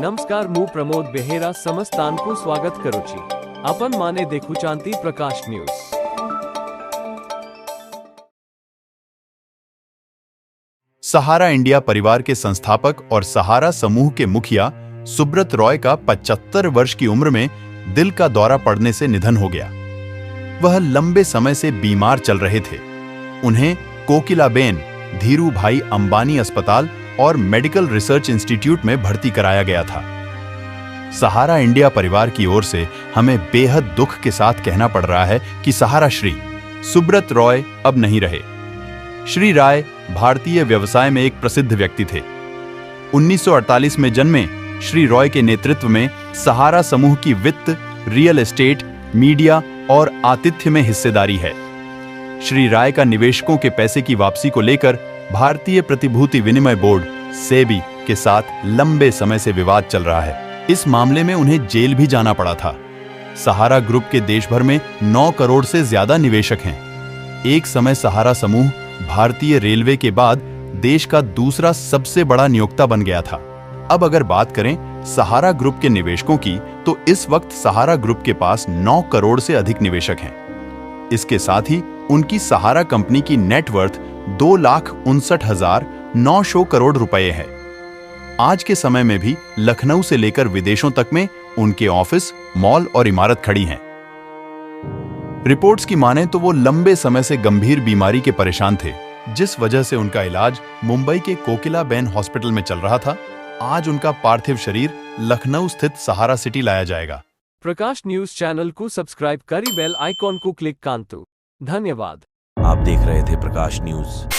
नमस्कार, मु प्रमोद बेहेरा समस्तांकु स्वागत करुची। अपन माने देखुचांती प्रकाश न्यूज। सहारा इंडिया परिवार के संस्थापक और सहारा समूह के मुखिया सुब्रत रॉय का 75 वर्ष की उम्र में दिल का दौरा पड़ने से निधन हो गया। वह लंबे समय से बीमार चल रहे थे। उन्हें कोकिलाबेन धीरू भाई अंबानी अस्पताल और मेडिकल रिसर्च इंस्टीट्यूट में भर्ती कराया गया था। सहारा इंडिया परिवार की ओर से हमें बेहद दुख के साथ कहना पड़ रहा है कि सहारा श्री सुब्रत रॉय अब नहीं रहे। श्री राय भारतीय व्यवसाय में एक प्रसिद्ध व्यक्ति थे। 1948 में जन्मे श्री रॉय के नेतृत्व में सहारा समूह की वित्त, रियल एस्टेट, मीडिया और आतिथ्य में हिस्सेदारी है। श्री राय का निवेशकों के पैसे की वापसी को लेकर भारतीय प्रतिभूति विनिमय बोर्ड सेबी के साथ लंबे समय से विवाद चल रहा है। इस मामले में उन्हें जेल भी जाना पड़ा था। सहारा ग्रुप के देश भर में 9 करोड़ से ज्यादा निवेशक हैं। एक समय सहारा समूह भारतीय रेलवे के बाद देश का दूसरा सबसे बड़ा नियोक्ता बन गया था। अब अगर बात करें सहारा ग्रुप के निवेशकों की, तो इस वक्त सहारा ग्रुप के पास 9 करोड़ से अधिक निवेशक हैं। इसके साथ ही उनकी सहारा कंपनी की नेटवर्थ 2,59,900 करोड़ रुपए है। आज के समय में भी लखनऊ से लेकर विदेशों तक में उनके ऑफिस, मॉल और इमारत खड़ी हैं। रिपोर्ट्स की माने तो वो लंबे समय से गंभीर बीमारी के परेशान थे, जिस वजह से उनका इलाज मुंबई के कोकिलाबेन हॉस्पिटल में चल रहा था। आज उनका पार्थिव शरीर लखनऊ स्थित सहारा सिटी लाया जाएगा। प्रकाश न्यूज चैनल को सब्सक्राइब करी, बेल आइकॉन को क्लिक कांतु। धन्यवाद। आप देख रहे थे प्रकाश न्यूज।